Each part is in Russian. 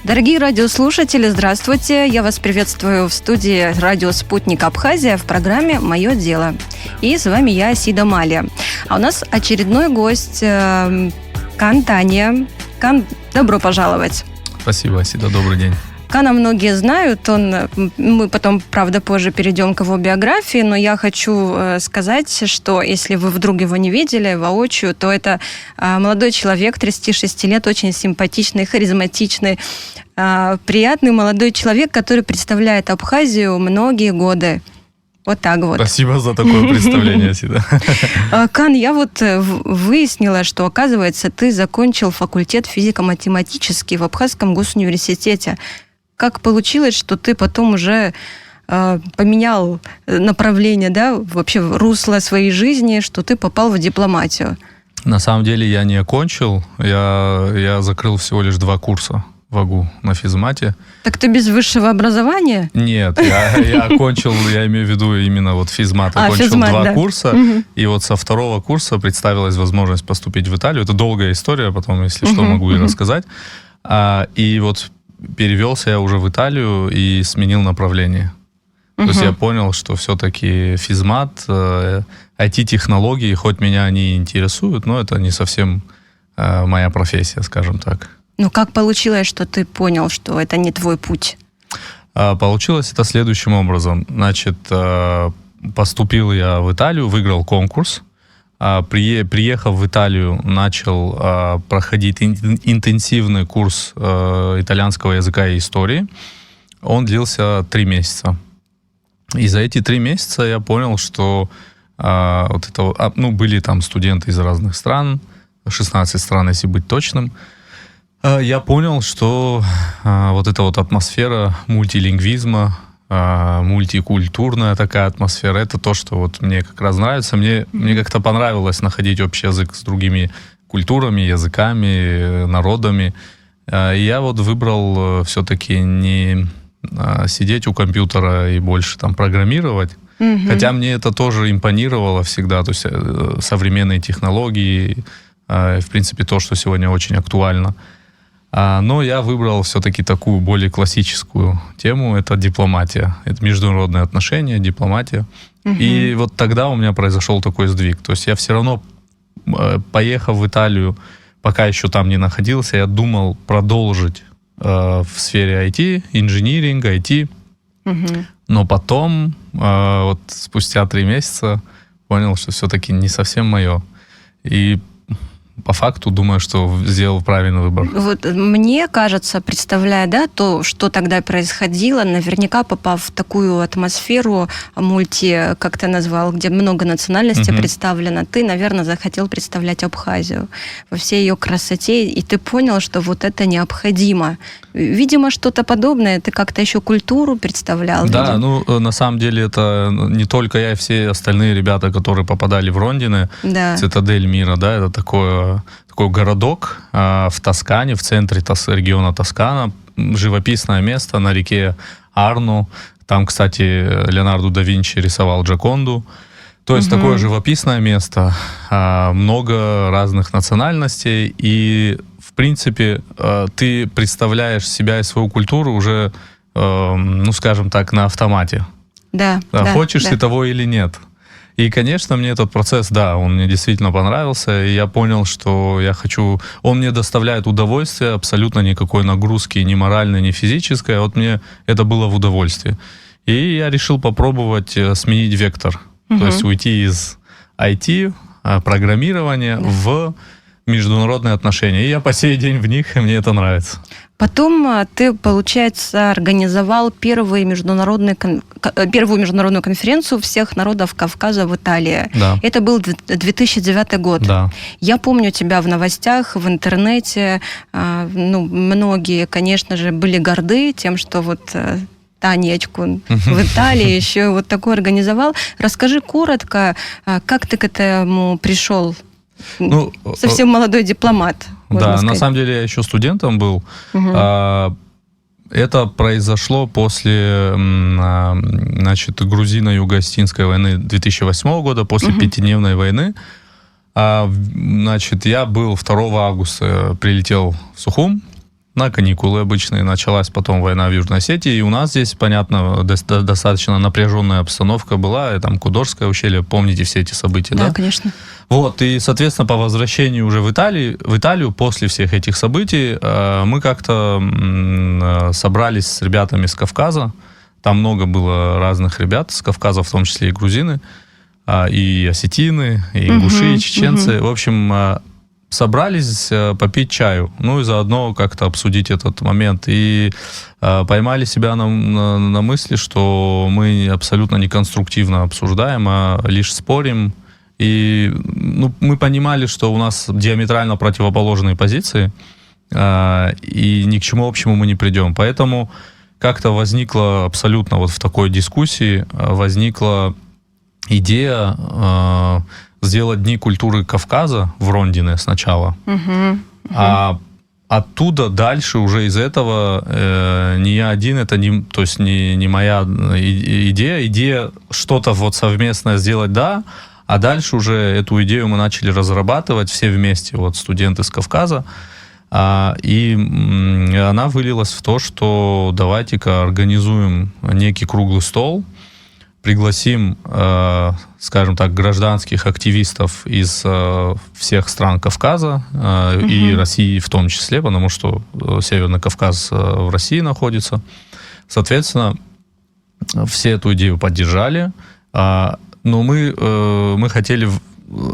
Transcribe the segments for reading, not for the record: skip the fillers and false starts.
Дорогие радиослушатели, здравствуйте. Я вас приветствую в студии радио «Спутник Абхазия» в программе «Мое дело». И с вами я, Асида Малия. А у нас очередной гость Кан Таня. Кан, добро пожаловать. Спасибо, Асида, добрый день. Кана многие знают, мы потом, правда, позже перейдем к его биографии, но я хочу сказать, что если вы вдруг его не видели воочию, то это молодой человек, 36 лет, очень симпатичный, харизматичный, приятный молодой человек, который представляет Абхазию многие годы. Вот так вот. Спасибо за такое представление, Асида. Кан, я вот выяснила, что, оказывается, ты закончил факультет физико-математический в Абхазском госуниверситете. Как получилось, что ты потом уже поменял направление, да, вообще русло своей жизни, что ты попал в дипломатию? На самом деле я не окончил, я закрыл всего лишь 2 курса в АГУ на физмате. Так ты без высшего образования? Нет, я окончил, я имею в виду именно вот физмат, окончил физмат, 2 да. курса, и вот со 2-го курса представилась возможность поступить в Италию. Это долгая история, потом, если что, могу и рассказать. И вот перевелся я уже в Италию и сменил направление. То есть я понял, что все-таки физмат, IT-технологии, хоть меня они интересуют, но это не совсем моя профессия, скажем так. Ну, как получилось, что ты понял, что это не твой путь? Получилось это следующим образом. Значит, поступил я в Италию, выиграл конкурс. Приехав в Италию, начал проходить интенсивный курс итальянского языка и истории. Он длился 3 месяца. И за эти 3 месяца я понял, что были там студенты из разных стран, 16 стран, если быть точным. Я понял, что вот эта вот атмосфера мультилингвизма, мультикультурная такая атмосфера, это то, что вот мне как раз нравится. Мне как-то понравилось находить общий язык с другими культурами, языками, народами. И я вот выбрал все-таки не сидеть у компьютера и больше там программировать, хотя мне это тоже импонировало всегда, то есть современные технологии, в принципе, то, что сегодня очень актуально. Но я выбрал все-таки такую более классическую тему, это дипломатия. Это международные отношения, дипломатия. И вот тогда у меня произошел такой сдвиг. То есть я все равно, поехав в Италию, пока еще там не находился, я думал продолжить в сфере IT, инжиниринг, IT. Но потом, вот спустя 3 месяца, понял, что все-таки не совсем мое. И по факту думаю, что сделал правильный выбор. Вот мне кажется, представляя, да, то, что тогда происходило, наверняка попав в такую атмосферу мульти, как ты назвал, где много национальностей представлено, ты, наверное, захотел представлять Абхазию во всей ее красоте, и ты понял, что вот это необходимо. Видимо, что-то подобное, ты как-то еще культуру представлял. Да, на самом деле это не только я, и все остальные ребята, которые попадали в Рондине, цитадель мира, да, это такой городок в Тоскане, в центре региона Тоскана, живописное место на реке Арно. Там, кстати, Леонардо да Винчи рисовал Джоконду. То есть такое живописное место, много разных национальностей, и в принципе ты представляешь себя и свою культуру уже, скажем так, на автомате. Хочешь ты того или нет. И, конечно, мне этот процесс, он мне действительно понравился, и я понял, что я хочу... Он мне доставляет удовольствие, абсолютно никакой нагрузки, ни моральной, ни физической, а вот мне это было в удовольствие. И я решил попробовать сменить вектор, то есть уйти из IT, программирования в международные отношения. И я по сей день в них, и мне это нравится. Потом ты, получается, организовал первую международную конференцию всех народов Кавказа в Италии. Да. Это был 2009 год. Да. Я помню тебя в новостях, в интернете. Многие, конечно же, были горды тем, что вот Танечку в Италии еще вот такой организовал. Расскажи коротко, как ты к этому пришел? Совсем молодой дипломат. На самом деле я еще студентом был. Это произошло после, грузино-юго-остинской войны 2008 года, после 5-дневной войны. Я был 2 августа, прилетел в Сухум, на каникулы обычные. Началась потом война в Южной Осетии. И у нас здесь, понятно, достаточно напряженная обстановка была. И там Кудожское ущелье, помните все эти события, да? Да, конечно. Вот, и, соответственно, по возвращению уже в Италию после всех этих событий, мы как-то собрались с ребятами с Кавказа. Там много было разных ребят с Кавказа, в том числе и грузины, и осетины, и ингуши, и чеченцы. В общем, собрались попить чаю, ну и заодно как-то обсудить этот момент. И поймали себя на мысли, что мы абсолютно неконструктивно обсуждаем, а лишь спорим. И мы понимали, что у нас диаметрально противоположные позиции, и ни к чему общему мы не придем. Поэтому как-то возникла абсолютно вот в такой дискуссии, возникла идея сделать Дни культуры Кавказа в Рондине сначала, а оттуда дальше уже из этого не я один, это не моя идея что-то вот совместное сделать, да, а дальше уже эту идею мы начали разрабатывать все вместе, вот студенты с Кавказа, и она вылилась в то, что давайте-ка организуем некий круглый стол, пригласим, скажем так, гражданских активистов из всех стран Кавказа и России в том числе, потому что Северный Кавказ в России находится. Соответственно, все эту идею поддержали, но мы хотели,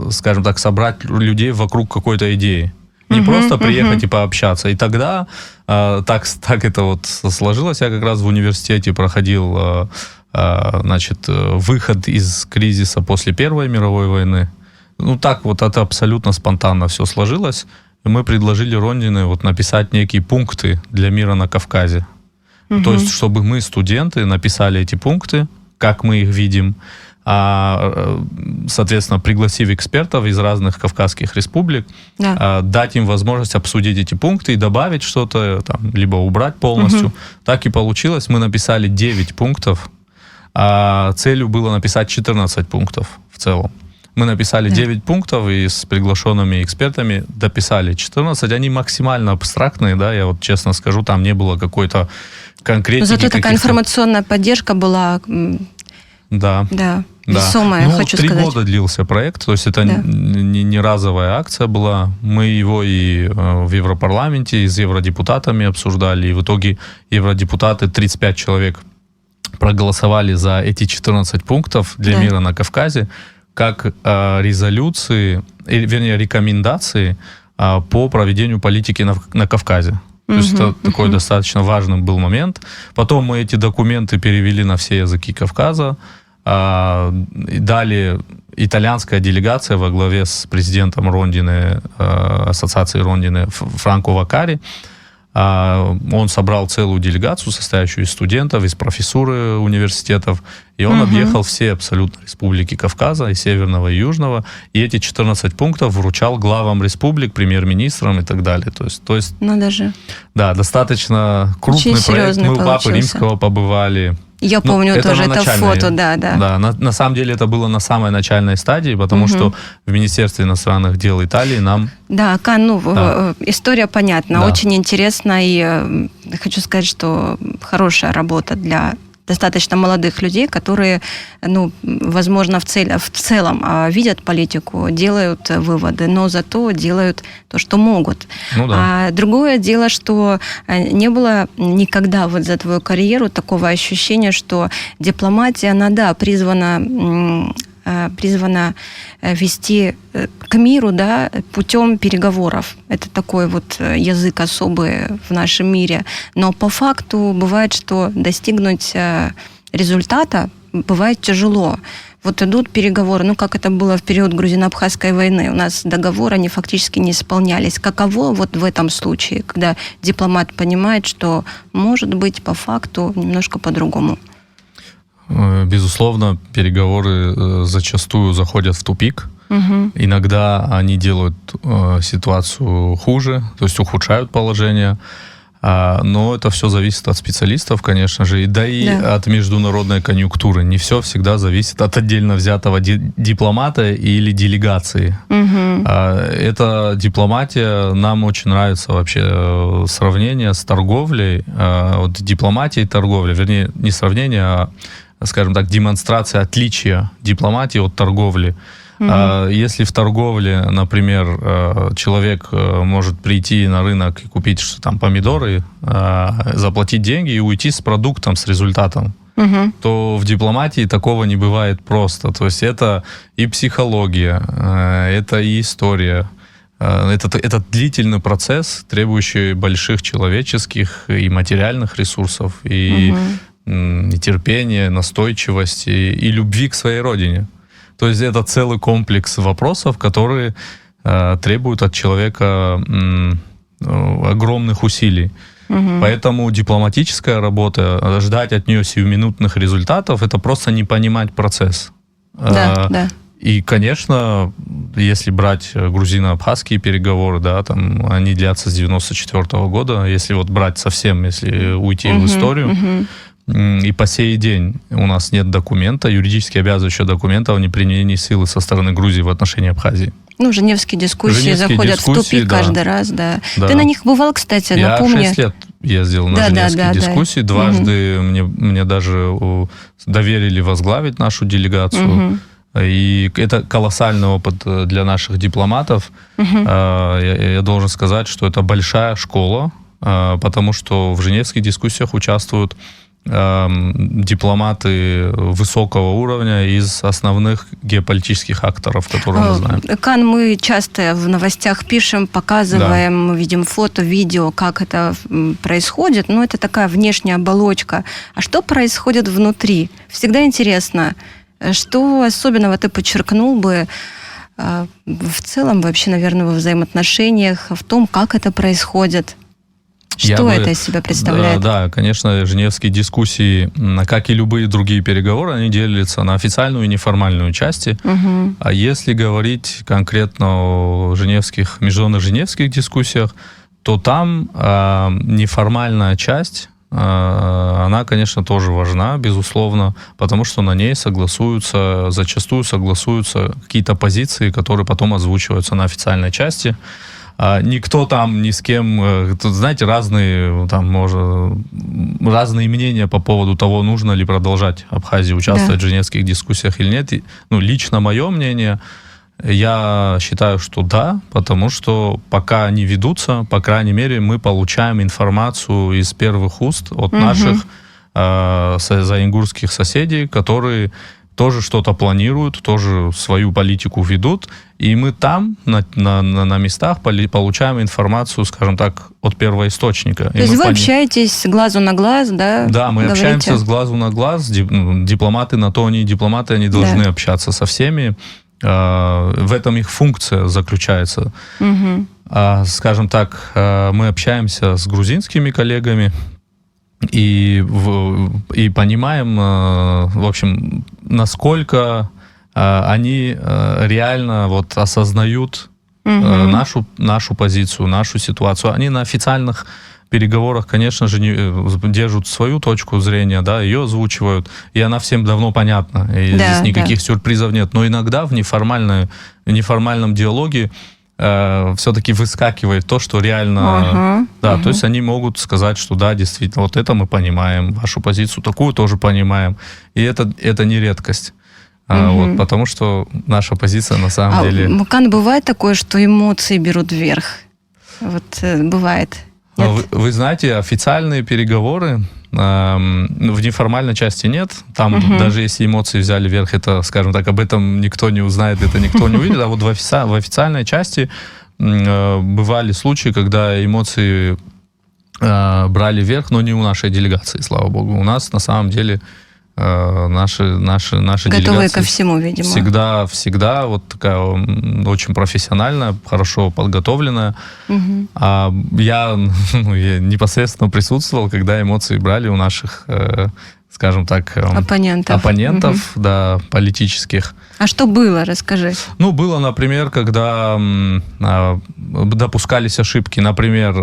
скажем так, собрать людей вокруг какой-то идеи. Не просто приехать и пообщаться. И тогда так это вот сложилось. Я как раз в университете проходил выход из кризиса после Первой мировой войны. Ну, так вот это абсолютно спонтанно все сложилось. И мы предложили Рондине вот написать некие пункты для мира на Кавказе. То есть, чтобы мы, студенты, написали эти пункты, как мы их видим, соответственно, пригласив экспертов из разных кавказских республик, дать им возможность обсудить эти пункты и добавить что-то, там, либо убрать полностью. Так и получилось. Мы написали 9 пунктов, а целью было написать 14 пунктов в целом. Мы написали 9 пунктов и с приглашенными экспертами дописали 14. Они максимально абстрактные, да, я вот честно скажу, там не было какой-то конкретики. Зато такая информационная поддержка была... Да. Весомая, хочу сказать. 3 года длился проект, то есть это не разовая акция была. Мы его и в Европарламенте, и с евродепутатами обсуждали, и в итоге евродепутаты, 35 человек, проголосовали за эти 14 пунктов для мира на Кавказе, как резолюции, вернее, рекомендации по проведению политики на Кавказе. То есть это такой достаточно важный был момент. Потом мы эти документы перевели на все языки Кавказа. Далее итальянская делегация во главе с президентом Рондины, ассоциации Рондины Франко Вакари, он собрал целую делегацию, состоящую из студентов, из профессуры университетов, и он объехал все абсолютно республики Кавказа, и Северного, и Южного, и эти 14 пунктов вручал главам республик, премьер-министрам и так далее. То есть, даже. Да, достаточно крупный проект. Мы у Папы Римского побывали. Я помню тоже это фото, да. Да, на самом деле это было на самой начальной стадии, потому что в Министерстве иностранных дел Италии нам... Да, история понятна, очень интересна, и хочу сказать, что хорошая работа для достаточно молодых людей, которые, возможно, в целом видят политику, делают выводы, но зато делают то, что могут. А другое дело, что не было никогда вот за твою карьеру такого ощущения, что дипломатия, она, призвана вести к миру, путем переговоров. Это такой вот язык особый в нашем мире. Но по факту бывает, что достигнуть результата бывает тяжело. Вот идут переговоры, как это было в период Грузино-Абхазской войны. У нас договоры, они фактически не исполнялись. Каково вот в этом случае, когда дипломат понимает, что может быть по факту немножко по-другому? Безусловно, переговоры зачастую заходят в тупик. Иногда они делают ситуацию хуже, то есть ухудшают положение. Но это все зависит от специалистов, конечно же, и Да. от международной конъюнктуры. Не все всегда зависит от отдельно взятого дипломата или делегации. Эта дипломатия, нам очень нравится вообще сравнение с торговлей. Вот дипломатия и торговля, вернее, не сравнение, а, скажем так, демонстрация отличия дипломатии от торговли. Если в торговле, например, человек может прийти на рынок и купить там помидоры, заплатить деньги и уйти с продуктом, с результатом, то в дипломатии такого не бывает просто. То есть это и психология, это и история. Это длительный процесс, требующий больших человеческих и материальных ресурсов, и терпения, настойчивости, и любви к своей родине. То есть это целый комплекс вопросов, которые требуют от человека огромных усилий. Поэтому дипломатическая работа, ждать от нее сиюминутных результатов, это просто не понимать процесс. Да. И, конечно, если брать грузино-абхазские переговоры, да, там они длятся с 94 года, если вот брать совсем, если уйти в историю, и по сей день у нас нет документа, юридически обязывающего документа о неприменении силы со стороны Грузии в отношении Абхазии. Ну, женевские дискуссии заходят в тупик каждый раз, да. Ты на них бывал, кстати, напомню. Я 6 лет ездил на женевские дискуссии. Дважды мне даже доверили возглавить нашу делегацию. И это колоссальный опыт для наших дипломатов. Я должен сказать, что это большая школа, потому что в женевских дискуссиях участвуют дипломаты высокого уровня из основных геополитических акторов, которые мы знаем. Кан, мы часто в новостях пишем, показываем, видим фото, видео, как это происходит, но это такая внешняя оболочка. А что происходит внутри? Всегда интересно, что особенного ты подчеркнул бы в целом вообще, наверное, во взаимоотношениях, в том, как это происходит? Что это из себя представляет? Да, конечно, женевские дискуссии, как и любые другие переговоры, они делятся на официальную и неформальную части. А если говорить конкретно о международных женевских дискуссиях, то там неформальная часть, она, конечно, тоже важна, безусловно, потому что на ней зачастую согласуются какие-то позиции, которые потом озвучиваются на официальной части. Никто там ни с кем, тут, знаете, разные мнения по поводу того, нужно ли продолжать Абхазии участвовать в женевских дискуссиях или нет. Лично мое мнение, я считаю, что да, потому что пока они ведутся, по крайней мере, мы получаем информацию из первых уст от наших заингурских соседей, которые тоже что-то планируют, тоже свою политику ведут, и мы там, на местах, получаем информацию, скажем так, от первоисточника. То есть вы общаетесь с глазу на глаз, да? Да, мы общаемся с глазу на глаз, дипломаты на то они дипломаты, они должны общаться со всеми, в этом их функция заключается. Скажем так, мы общаемся с грузинскими коллегами, и понимаем, в общем, насколько они реально осознают нашу позицию, нашу ситуацию. Они на официальных переговорах, конечно же, держат свою точку зрения, да, ее озвучивают, и она всем давно понятна, и здесь никаких сюрпризов нет. Но иногда в неформальном диалоге все-таки выскакивает то, что реально... То есть они могут сказать, что да, действительно, вот это мы понимаем, вашу позицию такую тоже понимаем. И это не редкость. Потому что наша позиция на самом деле... Кан, бывает такое, что эмоции берут вверх? Вот бывает. Вы знаете, официальные переговоры в неформальной части нет. Там даже если эмоции взяли вверх, это, скажем так, об этом никто не узнает, это никто не увидит. А вот в официальной части бывали случаи, когда эмоции брали вверх, но не у нашей делегации, слава богу. У нас на самом деле наши готовые ко всему, видимо. Всегда вот такая очень профессиональная, хорошо подготовленная. Я непосредственно присутствовал, когда эмоции брали у наших скажем так, оппонентов, да, политических. А что было, расскажи. Ну, было, например, когда допускались ошибки. Например,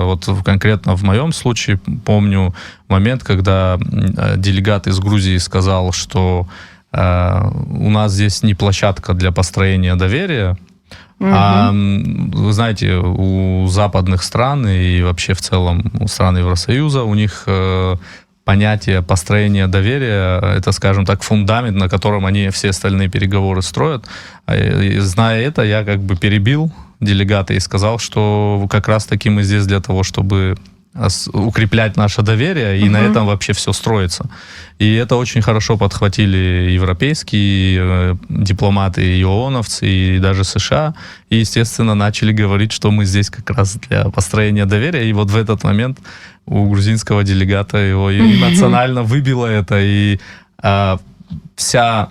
вот конкретно в моем случае помню момент, когда делегат из Грузии сказал, что у нас здесь не площадка для построения доверия, а, вы знаете, у западных стран и вообще в целом у стран Евросоюза, у них понятие построения доверия, это, скажем так, фундамент, на котором они все остальные переговоры строят. И, зная это, я как бы перебил делегата и сказал, что как раз-таки мы здесь для того, чтобы укреплять наше доверие, и на этом вообще все строится. И это очень хорошо подхватили европейские дипломаты, и ООНовцы, и даже США. И, естественно, начали говорить, что мы здесь как раз для построения доверия. И вот в этот момент у грузинского делегата его эмоционально выбило это. И вся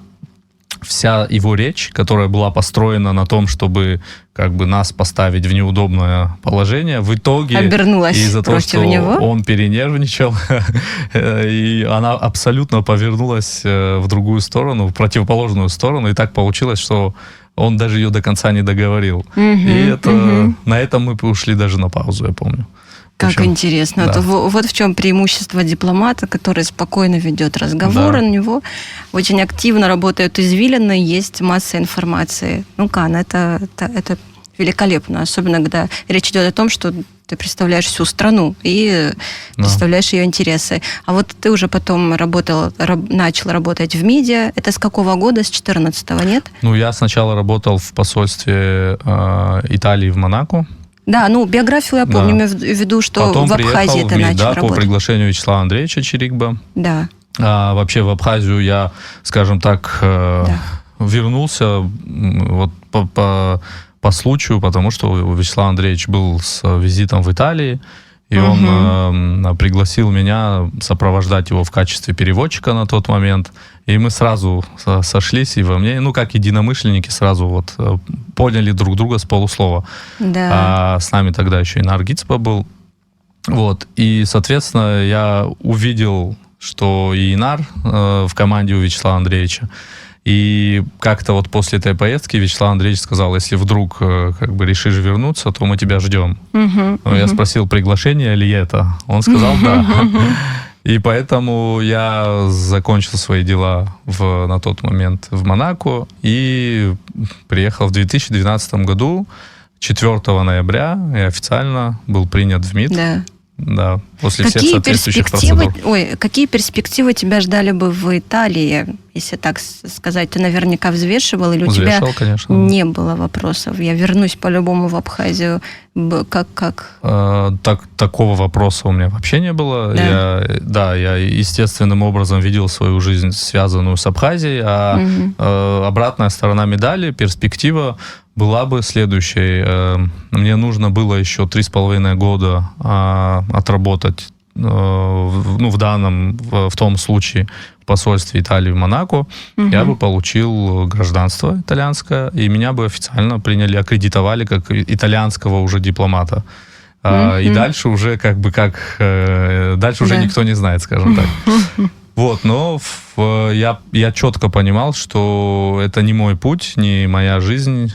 его речь, которая была построена на том, чтобы как бы нас поставить в неудобное положение, в итоге обернулась из-за того, против что него. Он перенервничал, и она абсолютно повернулась в другую сторону, в противоположную сторону, и так получилось, что он даже ее до конца не договорил. И на этом мы ушли даже на паузу, я помню. Как интересно. Да. Вот в чем преимущество дипломата, который спокойно ведет разговор, у него очень активно работают извилины, есть масса информации. Ну, Кан, это великолепно, особенно когда речь идет о том, что ты представляешь всю страну и представляешь ее интересы. А вот ты уже потом начал работать в МИДе. Это с какого года? С 14-го, нет? Ну, я сначала работал в посольстве Италии в Монако. Да, ну, биографию я помню, имею в виду, что потом в Абхазии ты начал работать. по приглашению Вячеслава Андреевича Чирикба. Да. Вообще в Абхазию я, скажем так, вернулся вот по случаю, потому что Вячеслав Андреевич был с визитом в Италии, и он пригласил меня сопровождать его в качестве переводчика на тот момент. И мы сразу сошлись, и во мне, ну, как единомышленники, сразу вот поняли друг друга с полуслова. Да. А с нами тогда еще и Инар Гицпа был. Вот. И, соответственно, я увидел, что и Инар в команде у Вячеслава Андреевича. И как-то вот после этой поездки Вячеслав Андреевич сказал, если вдруг как бы решишь вернуться, то мы тебя ждем. Я спросил, приглашение ли это? Он сказал, да. И поэтому я закончил свои дела на тот момент в Монако и приехал в 2012 году, 4 ноября, и официально был принят в МИД. Да, после всех соответствующих процедур. Какие перспективы тебя ждали бы в Италии, если так сказать? Ты наверняка взвешивал, или у тебя конечно. Не было вопросов? Я вернусь по-любому в Абхазию. Как? Такого вопроса у меня вообще не было. Я естественным образом видел свою жизнь, связанную с Абхазией, а обратная сторона медали, перспектива была бы следующей. Мне нужно было еще 3,5 года отработать, в том случае в посольстве Италии в Монако. Я бы получил гражданство итальянское, и меня бы официально приняли, аккредитовали как итальянского уже дипломата. И дальше уже дальше уже никто не знает, скажем так. Вот, но я четко понимал, что это не мой путь, не моя жизнь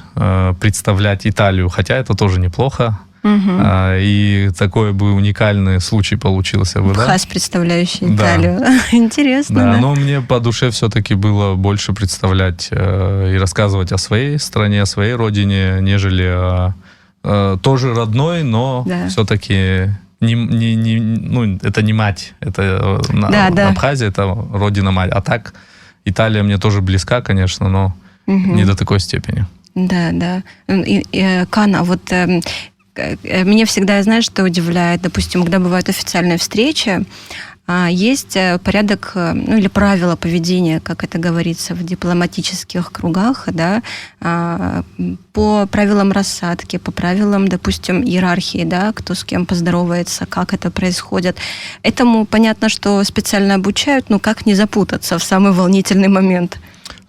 представлять Италию, хотя это тоже неплохо. И такой бы уникальный случай получился бы, Абхаз, представляющий Италию. Интересно, да. Но мне по душе все-таки было больше представлять и рассказывать о своей стране, о своей родине, нежели тоже родной, но все-таки... это не мать, это Абхазия, это родина-мать. А так, Италия мне тоже близка, конечно, но не до такой степени. Да. Кана, вот меня всегда, знаешь, что удивляет, допустим, когда бывают официальные встречи, есть порядок, или правила поведения, как это говорится в дипломатических кругах, да, по правилам рассадки, по правилам, допустим, иерархии, да, кто с кем поздоровается, как это происходит. Этому понятно, что специально обучают, но как не запутаться в самый волнительный момент?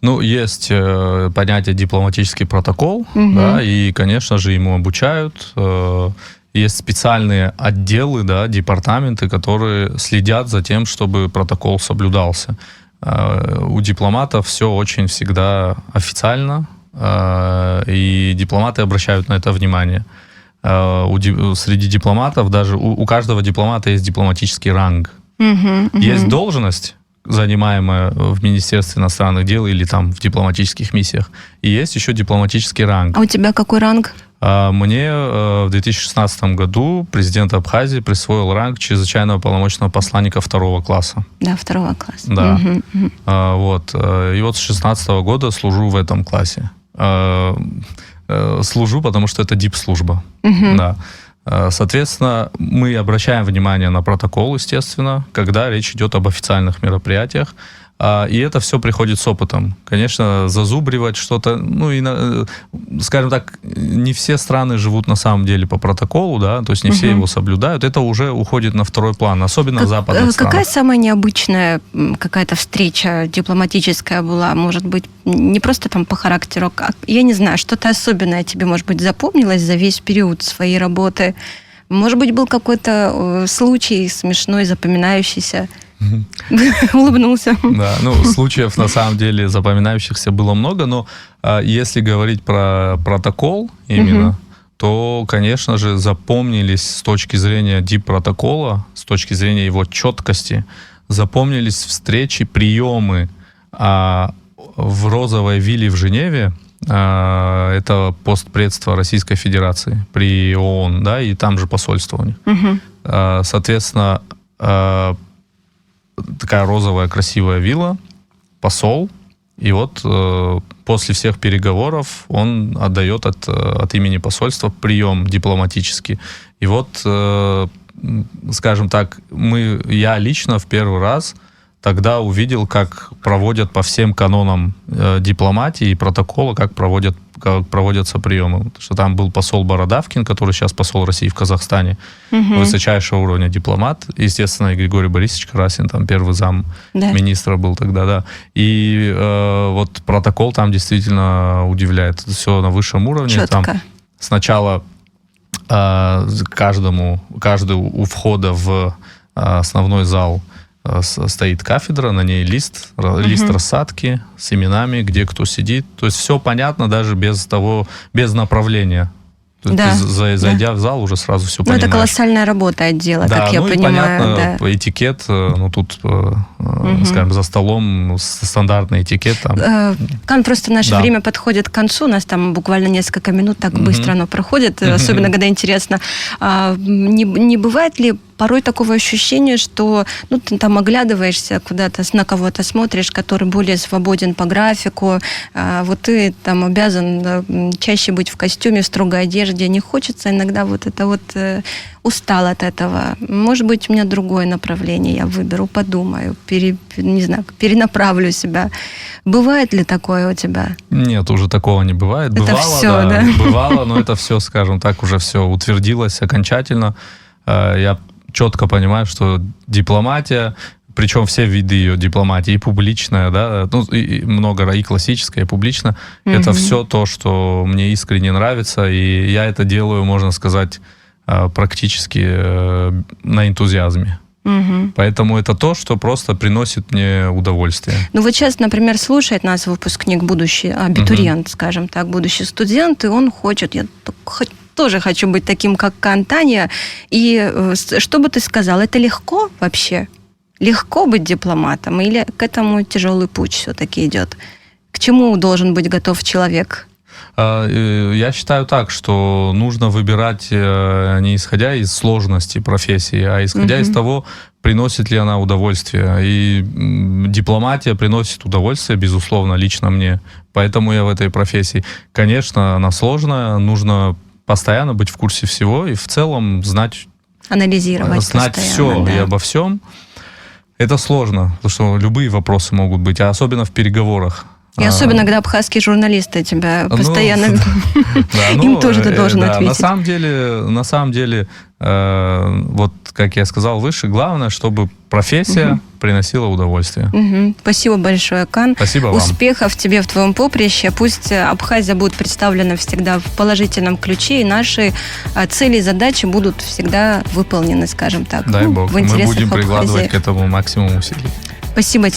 Ну, есть понятие дипломатический протокол, да, и, конечно же, ему обучают. есть специальные отделы, да, департаменты, которые следят за тем, чтобы протокол соблюдался. У дипломатов все очень всегда официально, и дипломаты обращают на это внимание. Среди дипломатов, даже у каждого дипломата есть дипломатический ранг. Есть должность, занимаемая в Министерстве иностранных дел или там в дипломатических миссиях, и есть еще дипломатический ранг. А у тебя какой ранг? Мне в 2016 году президент Абхазии присвоил ранг чрезвычайного полномочного посланника 2 класса. Да, 2 класса. Да. Вот. И вот с 2016 года служу в этом классе. Служу, потому что это дипслужба. Да. Соответственно, мы обращаем внимание на протокол, естественно, когда речь идет об официальных мероприятиях. И это все приходит с опытом. Конечно, зазубривать что-то, ну, и, скажем так, не все страны живут на самом деле по протоколу, да, то есть не все его соблюдают. Это уже уходит на второй план, особенно в западных странах. Какая самая необычная какая-то встреча дипломатическая была? Может быть, не просто там по характеру, а, я не знаю, что-то особенное тебе, может быть, запомнилось за весь период своей работы? Может быть, был какой-то случай смешной, запоминающийся? Улыбнулся. Да, ну, случаев, на самом деле, запоминающихся было много, но если говорить про протокол именно, то, конечно же, запомнились с точки зрения диппротокола, с точки зрения его четкости, запомнились встречи, приемы в Розовой вилле в Женеве. Это постпредство Российской Федерации при ООН, да, и там же посольство у них. Соответственно, такая розовая красивая вилла, посол, и вот после всех переговоров он отдает от имени посольства прием дипломатический. И вот, скажем так, я лично в первый раз тогда увидел, как проводят по всем канонам дипломатии и протокола, как проводятся приемы. Потому что там был посол Бородавкин, который сейчас посол России в Казахстане, высочайшего уровня дипломат. Естественно, и Григорий Борисович Карасин, там первый зам министра был тогда, да. И вот протокол там действительно удивляет. Это все на высшем уровне. Четко. Там сначала каждый у входа в основной зал стоит кафедра, на ней лист рассадки с именами, где кто сидит. То есть все понятно даже без направления. Да, ты, зайдя в зал, уже сразу все понимаешь. Это колоссальная работа отдела, да, как я понимаю. Понятно, да. Этикет, ну тут, скажем, за столом стандартный этикет. Там просто наше время подходит к концу, у нас там буквально несколько минут, так быстро оно проходит, особенно когда интересно. Не бывает ли порой такого ощущения, что ты там оглядываешься куда-то, на кого-то смотришь, который более свободен по графику, вот ты там обязан чаще быть в костюме, в строгой одежде, не хочется иногда устал от этого. Может быть, у меня другое направление, я выберу, подумаю, перенаправлю себя. Бывает ли такое у тебя? Нет, уже такого не бывает. Это бывало, все, да? Бывало, но это все, скажем так, уже все утвердилось окончательно. Я четко понимаю, что дипломатия, причем все виды ее дипломатии, и публичная, да, и классическая, и публичная, это все то, что мне искренне нравится, и я это делаю, можно сказать, практически на энтузиазме. Поэтому это то, что просто приносит мне удовольствие. Ну вот сейчас, например, слушает нас выпускник, будущий абитуриент, скажем так, будущий студент, и он хочет, я тоже хочу быть таким, как Кантанья. И что бы ты сказал, это легко вообще? Легко быть дипломатом или к этому тяжелый путь все-таки идет? К чему должен быть готов человек? Я считаю так, что нужно выбирать не исходя из сложности профессии, а исходя из того, приносит ли она удовольствие. И дипломатия приносит удовольствие, безусловно, лично мне. Поэтому я в этой профессии. Конечно, она сложная, нужно постоянно быть в курсе всего и в целом знать... Анализировать знать все и обо всем. Это сложно, потому что любые вопросы могут быть, а особенно в переговорах. И особенно, когда абхазские журналисты тебя постоянно... Им тоже ты должен ответить. На самом деле, вот как я сказал выше, главное, чтобы профессия приносило удовольствие. Спасибо большое, Кан. Спасибо вам. Успехов тебе в твоем поприще. Пусть Абхазия будет представлена всегда в положительном ключе, и наши цели и задачи будут всегда выполнены, скажем так. Дай бог. В интересах Мы будем Абхазии. прикладывать к этому максимум усилий. Спасибо.